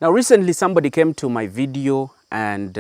Now recently somebody came to my video and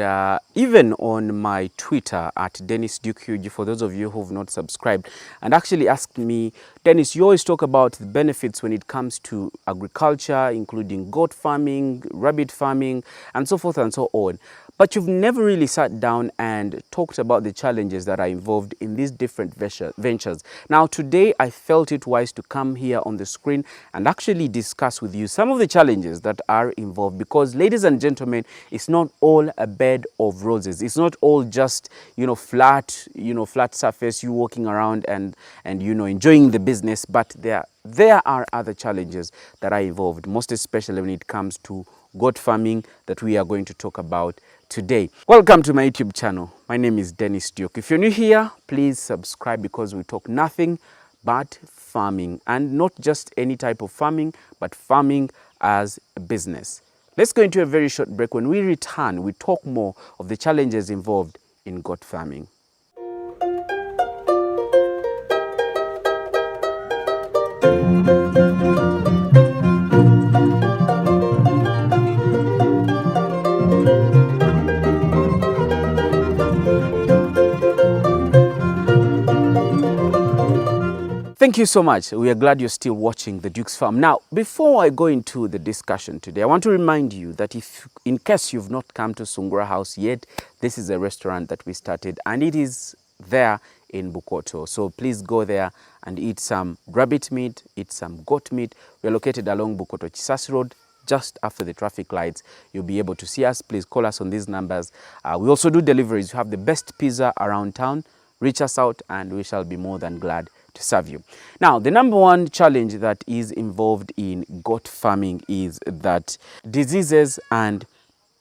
even on my Twitter at Dennis Duke Huge, for those of you who have not subscribed, and actually asked me, Dennis, you always talk about the benefits when it comes to agriculture, including goat farming, rabbit farming, and so forth and so on. But you've never really sat down and talked about the challenges that are involved in these different ventures. Now today I felt it wise to come here on the screen and actually discuss with you some of the challenges that are involved, because ladies and gentlemen, it's not all a bed of roses. It's not all just, flat surface, you walking around and enjoying the business, but there are other challenges that are involved, most especially when it comes to goat farming that we are going to talk about today. Welcome to my YouTube channel. My name is Dennis Duke. If you're new here, please subscribe, because we talk nothing but farming, and not just any type of farming, but farming as a business. Let's go into a very short break. When we return, we talk more of the challenges involved in goat farming. Thank you so much. We are glad you're still watching The Duke's Farm. Now, before I go into the discussion today, I want to remind you that if, in case you've not come to Sungura House yet, this is a restaurant that we started and it is there in Bukoto. So please go there and eat some rabbit meat, eat some goat meat. We're located along Bukoto Chisasi Road, just after the traffic lights. You'll be able to see us. Please call us on these numbers. We also do deliveries. You have the best pizza around town. Reach us out and we shall be more than glad to serve you. Now, the number one challenge that is involved in goat farming is that diseases and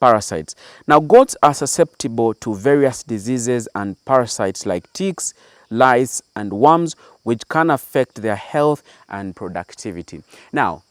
parasites. Now, goats are susceptible to various diseases and parasites like ticks, lice, and worms, which can affect their health and productivity. Now,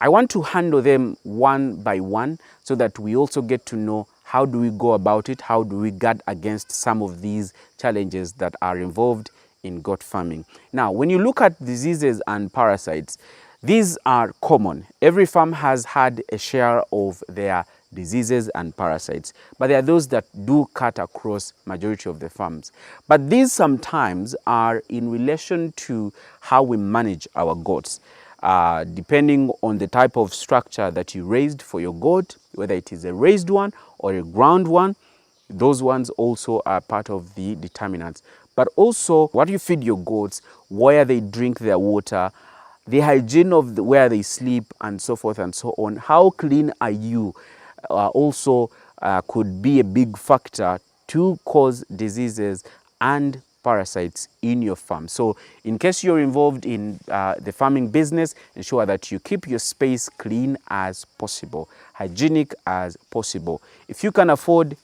I want to handle them one by one so that we also get to know how do we go about it, how do we guard against some of these challenges that are involved in goat farming. Now, when you look at diseases and parasites, these are common. Every farm has had a share of their diseases and parasites, but there are those that do cut across majority of the farms. But these sometimes are in relation to how we manage our goats. Depending on the type of structure that you raised for your goat, whether it is a raised one or a ground one, those ones also are part of the determinants. But also what you feed your goats, where they drink their water, the hygiene of where they sleep, and so forth and so on. How clean are you also could be a big factor to cause diseases and parasites in your farm. So in case you're involved in the farming business, ensure that you keep your space clean as possible, hygienic as possible. If you can afford,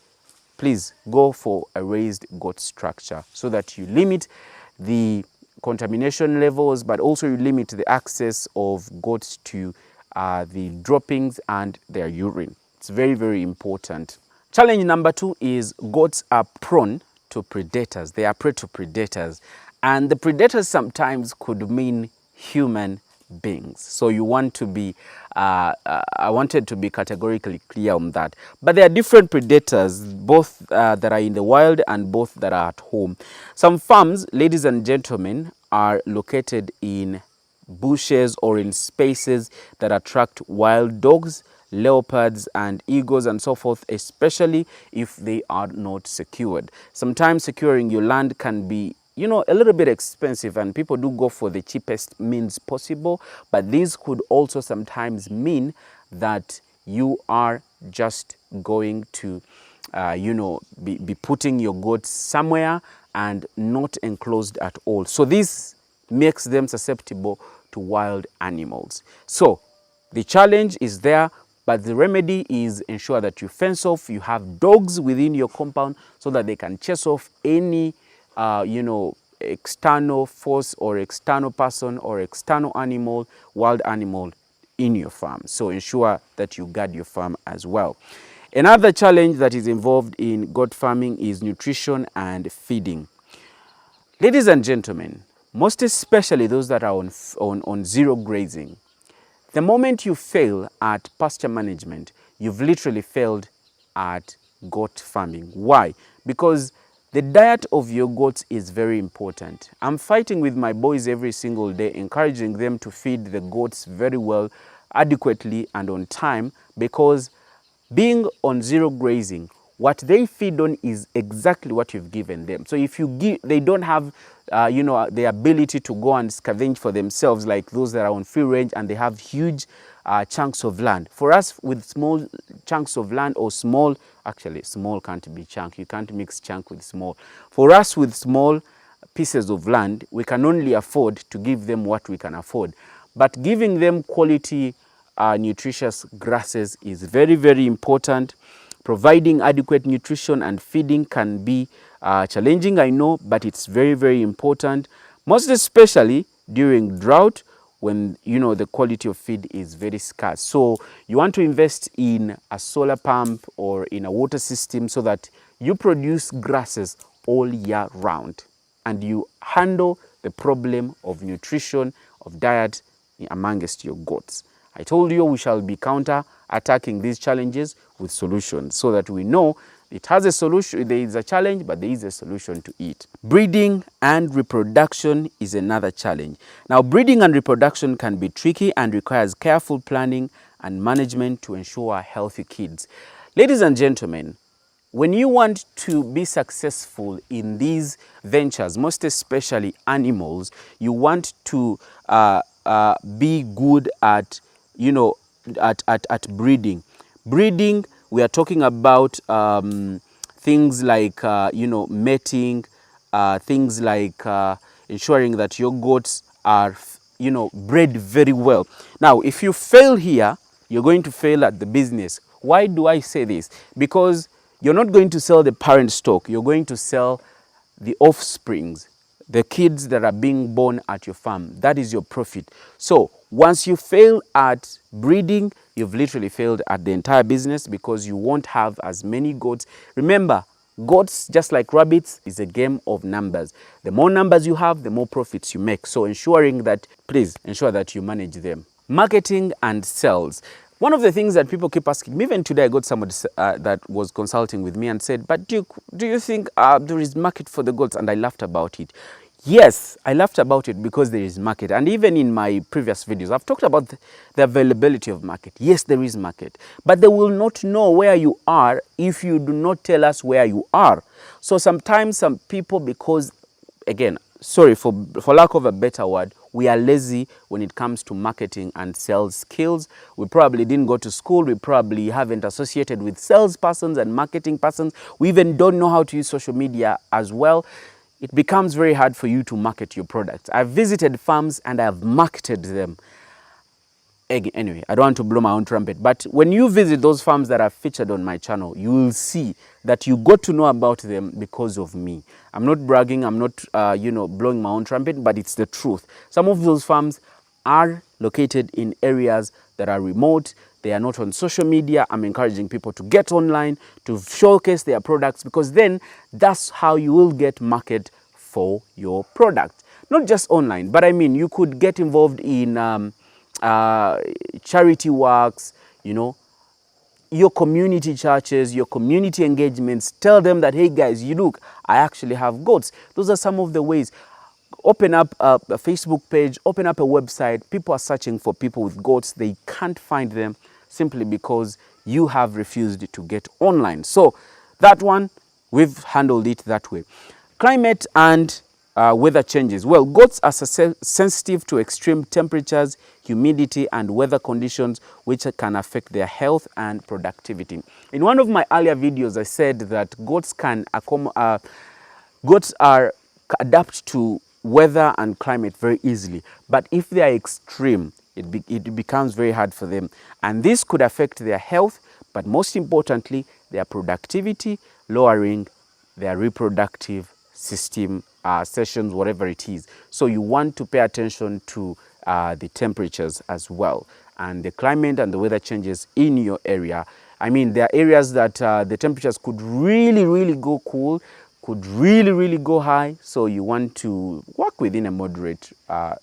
please go for a raised goat structure so that you limit the contamination levels, but also you limit the access of goats to the droppings and their urine. It's very, very important. Challenge number two is goats are prone to predators. They are prey to predators, and the predators sometimes could mean human beings. So you want to be, I wanted to be categorically clear on that. But there are different predators, both that are in the wild and both that are at home. Some farms, ladies and gentlemen, are located in bushes or in spaces that attract wild dogs, leopards and eagles and so forth, especially if they are not secured. Sometimes securing your land can be a little bit expensive, and people do go for the cheapest means possible, but this could also sometimes mean that you are just going to be putting your goats somewhere and not enclosed at all. So this makes them susceptible to wild animals. So the challenge is there, but the remedy is ensure that you fence off, you have dogs within your compound so that they can chase off any external force or external person or external animal, wild animal in your farm. So ensure that you guard your farm as well. Another challenge that is involved in goat farming is nutrition and feeding. Ladies and gentlemen, most especially those that are on zero grazing, the moment you fail at pasture management, you've literally failed at goat farming. Why? Because the diet of your goats is very important. I'm fighting with my boys every single day, encouraging them to feed the goats very well, adequately and on time, because being on zero grazing, what they feed on is exactly what you've given them. So if you give, they don't have the ability to go and scavenge for themselves like those that are on free range and they have huge chunks of land. For us, with small chunks of land, or small, actually small can't be chunk, you can't mix chunk with small. For us, with small pieces of land, we can only afford to give them what we can afford. But giving them quality nutritious grasses is very, very important. Providing adequate nutrition and feeding can be challenging, I know, but it's very, very important, most especially during drought, when the quality of feed is very scarce. So you want to invest in a solar pump or in a water system so that you produce grasses all year round and you handle the problem of nutrition, of diet amongst your goats. I told you we shall be counter-attacking these challenges with solutions so that we know it has a solution. There is a challenge, but there is a solution to it. Breeding and reproduction is another challenge. Now, breeding and reproduction can be tricky and requires careful planning and management to ensure healthy kids. Ladies and gentlemen, when you want to be successful in these ventures, most especially animals, you want to be good at at breeding. Breeding, we are talking about things like mating, things like ensuring that your goats are bred very well. Now, if you fail here, you're going to fail at the business. Why do I say this? Because you're not going to sell the parent stock, you're going to sell the offsprings, the kids that are being born at your farm. That is your profit. So once you fail at breeding, you've literally failed at the entire business, because you won't have as many goats. Remember, goats, just like rabbits, is a game of numbers. The more numbers you have, the more profits you make. So please ensure that you manage them. Marketing and sales. One of the things that people keep asking me, even today I got somebody that was consulting with me and said, but Duke, do you think there is market for the goats? And I laughed about it. Yes, I laughed about it because there is market. And even in my previous videos, I've talked about the availability of market. Yes, there is market. But they will not know where you are if you do not tell us where you are. So sometimes some people, because, again, sorry, for lack of a better word, we are lazy when it comes to marketing and sales skills. We probably didn't go to school. We probably haven't associated with salespersons and marketing persons. We even don't know how to use social media as well. It becomes very hard for you to market your products. I've visited farms and I've marketed them. Anyway, I don't want to blow my own trumpet, but when you visit those farms that are featured on my channel, you will see that you got to know about them because of me. I'm not bragging, I'm not blowing my own trumpet, but it's the truth. Some of those farms are located in areas that are remote. They are not on social media. I'm encouraging people to get online, to showcase their products, because then that's how you will get market for your product. Not just online, but I mean, you could get involved in charity works, your community churches, your community engagements. Tell them that, hey guys, look, I actually have goats. Those are some of the ways. Open up a Facebook page, open up a website. People are searching for people with goats. They can't find them simply because you have refused to get online. So that one, we've handled it that way. Climate and weather changes. Well, goats are sensitive to extreme temperatures, humidity, and weather conditions, which can affect their health and productivity. In one of my earlier videos, I said that goats adapt to weather and climate very easily, but if they are extreme, it becomes very hard for them, and this could affect their health, but most importantly, their productivity, lowering their reproductive system sessions, whatever it is. So you want to pay attention to the temperatures as well, and the climate and the weather changes in your area. I mean, there are areas that the temperatures could really go cool, could really go high. So you want to work within a moderate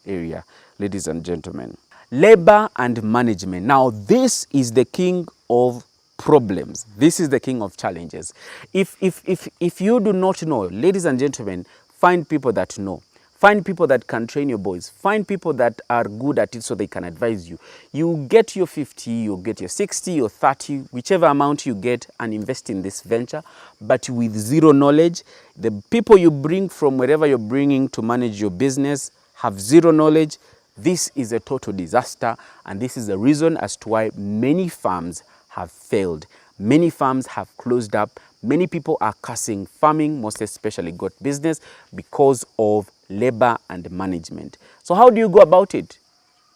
area, ladies and gentlemen. Labor and management. Now, this is the king of problems. This is the king of challenges. If you do not know, ladies and gentlemen, find people that know. Find people that can train your boys. Find people that are good at it so they can advise you. You get your 50, you get your 60 or 30, whichever amount you get, and invest in this venture, but with zero knowledge. The people you bring from wherever you're bringing to manage your business have zero knowledge. This is a total disaster, and this is the reason as to why many farms have failed. Many farms have closed up. Many people are cursing farming, most especially goat business, because of labor and management. So how do you go about it?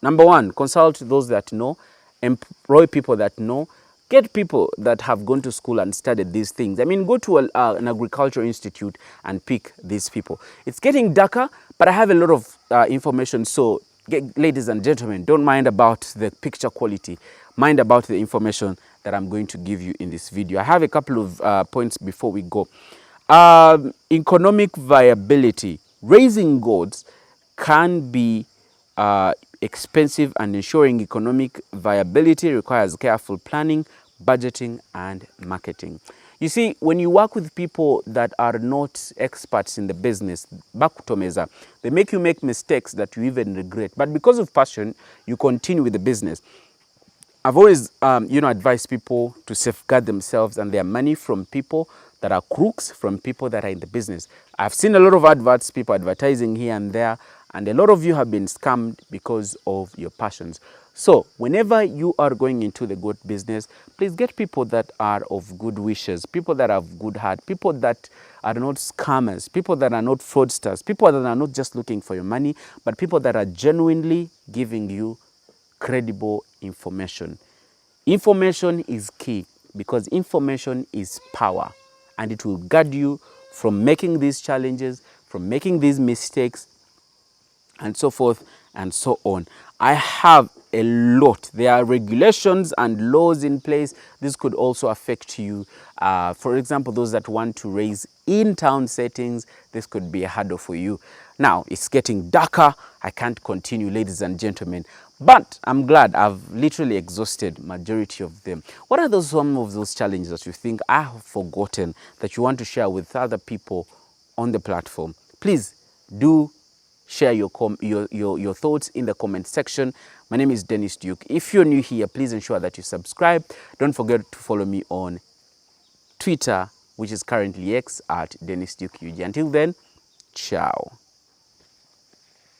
Number one, consult those that know, employ people that know, get people that have gone to school and studied these things. I mean, go to an agricultural institute and pick these people. It's getting darker, but I have a lot of information. So, ladies and gentlemen, don't mind about the picture quality. Mind about the information that I'm going to give you in this video. I have a couple of points before we go. Economic viability. Raising goats can be expensive, and ensuring economic viability requires careful planning, budgeting, and marketing. You see, when you work with people that are not experts in the business, bakutomeza, they make you make mistakes that you even regret. But because of passion, you continue with the business. I've always, advised people to safeguard themselves and their money from people that are crooks, from people that are in the business. I've seen a lot of adverts, people advertising here and there, and a lot of you have been scammed because of your passions. So whenever you are going into the goat business, please get people that are of good wishes, people that have good heart, people that are not scammers, people that are not fraudsters, people that are not just looking for your money, but people that are genuinely giving you credible information. Information is key, because information is power, and it will guard you from making these challenges, from making these mistakes, and so forth and so on. I have a lot. There are regulations and laws in place. This could also affect you. For example, those that want to raise in town settings, this could be a hurdle for you. Now, it's getting darker. I can't continue, ladies and gentlemen. But I'm glad I've literally exhausted majority of them. What are some of those challenges that you think I have forgotten that you want to share with other people on the platform? Please do share your thoughts in the comment section. My name is Dennis Duke. If you're new here, please ensure that you subscribe. Don't forget to follow me on Twitter, which is currently X, at Dennis Duke UG. Until then, ciao.